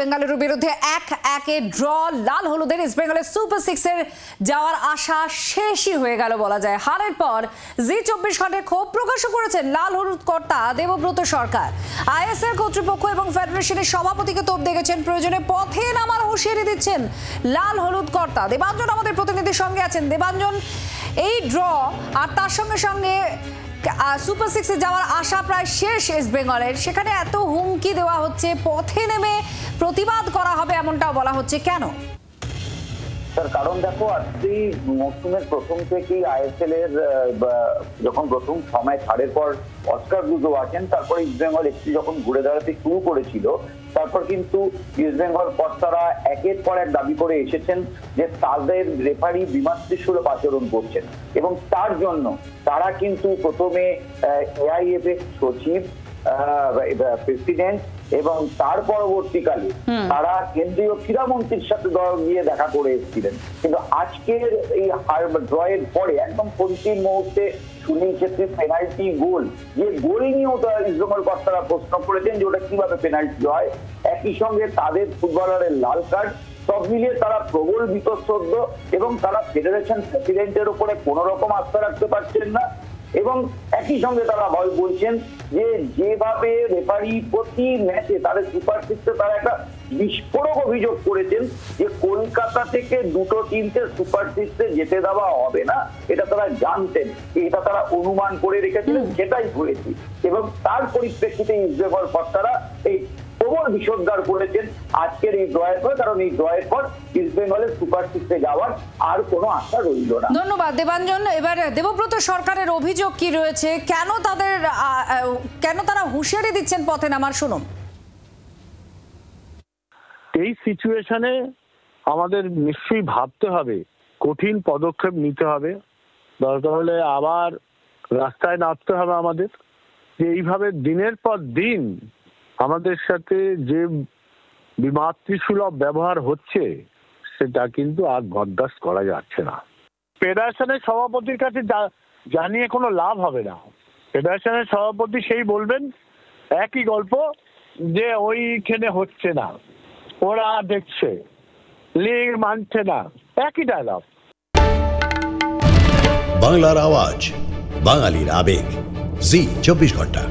বেঙ্গালুরুর বিরুদ্ধে 1-1 ড্র। লাল হলুদের ইস্ট বেঙ্গলের সুপার সিক্সের যাওয়ার আশা শেষই হয়ে গেল বলা যায়। হারের পর জি24 ঘন্টায় ক্ষোভ প্রকাশ করেছেন লাল হলুদ কর্তা দেবব্রত সরকার। আইএসএল কর্তৃপক্ষ এবং ফেডারেশনের সভাপতিকে তোপ দেখেছেন, প্রয়োজনে পথে নামার হুঁশিয়ারি দিচ্ছেন লাল হলুদ কর্তা। দেবাঞ্জন আমাদের প্রতিনিধির সঙ্গে আছেন। দেবাঞ্জন, এই ড্র আর তার সঙ্গে সঙ্গে সুপার সিক্সে যাওয়ার আশা প্রায় শেষ ইস্ট বেঙ্গলের, সেখানে এত হুমকি দেওয়া হচ্ছে, পথে নেমে প্রতিবাদ করা হবে এমনটাও বলা হচ্ছে, কেন? স্যার, কারণ দেখো, আজকে মৌসুমের প্রথম থেকেই আইএসএল এর যখন প্রথম সময় ছাড়ের পর অস্কার দুজো আসেন, তারপরে ইস্ট বেঙ্গল একটু যখন ঘুরে দাঁড়াতে শুরু করেছিল, তারপর কিন্তু ইস্ট বেঙ্গল কর্তারা একের পর এক দাবি করে এসেছেন যে তাদের রেফারি বিমাতৃসুলভ আচরণ করছেন, এবং তার জন্য তারা কিন্তু প্রথমে এআইএফএ সচিব, প্রেসিডেন্ট এবং তার পরবর্তীকালে তারা কেন্দ্রীয় ক্রীড়ামন্ত্রীর সাথে গিয়ে দেখা করে এসেছিলেন। কিন্তু আজকের এই ড্রয়ের পরে একদম অন্তিম মুহূর্তে সুনীল ছেত্রীর পেনাল্টি গোল, যে গোল নিয়েও ইস্টবেঙ্গল কর্তারা প্রশ্ন করেছেন যে ওটা কিভাবে পেনাল্টি হয়। একই সঙ্গে তাদের ফুটবলারের লাল কার্ড, সব মিলিয়ে তারা প্রবল বীতশ্রদ্ধ এবং তারা ফেডারেশন প্রেসিডেন্টের উপরে কোনো রকম আস্থা রাখতে পারছেন না। এবং একই সঙ্গে তারা বলছেন যে যেভাবে রেফারি প্রতি ম্যাচে তাদের সুপার সিক্সে তারা একটা বিস্ফোরক অভিযোগ করেছেন যে কলকাতা থেকে 2-3টে সুপার সিক্সে যেতে দেওয়া হবে না, এটা তারা জানতেন, এটা তারা অনুমান করে রেখেছিলেন, সেটাই হয়েছে। এবং তার পরিপ্রেক্ষিতে ইস্টবেঙ্গল কর্তারা এই প্রবল বিষোদ্গার করেছেন আজকের এই ড্রয়ের পর, কারণ এই ড্রয়ের পর ইস্ট বেঙ্গলের সুপার সিক্সে যাওয়ার আর কোনো আশা রইল না। ধন্যবাদ দেবাঞ্জন। এবার দেবব্রত সরকারের অভিযোগ কি রয়েছে, কেন তারা হুঁশিয়ারি দিচ্ছেন পথে নামার, শুনুন। এই সিচুয়েশনে আমাদের নিশ্চয়ই ভাবতে হবে, কঠিন পদক্ষেপ নিতে হবে, দরকার হলে আবার রাস্তায় নামতে হবে আমাদের। যে এইভাবে দিনের পর দিন আমাদের সাথে যে বিমাতৃসুলভ ব্যবহার হচ্ছে, সেটা কিন্তু আর বরদাস্ত করা যাচ্ছে না। ফেডারেশনের সভাপতির কাছে জানিয়ে কোনো লাভ হবে না। ফেডারেশনের সভাপতি সেই বলবেন একই গল্প, যে ওইখানে হচ্ছে না, ওরা দেখছে, লিগ মানছে না, একই ডায়লগ। বাংলার আওয়াজ, বাঙালির আবেগ, জি24 ঘন্টা।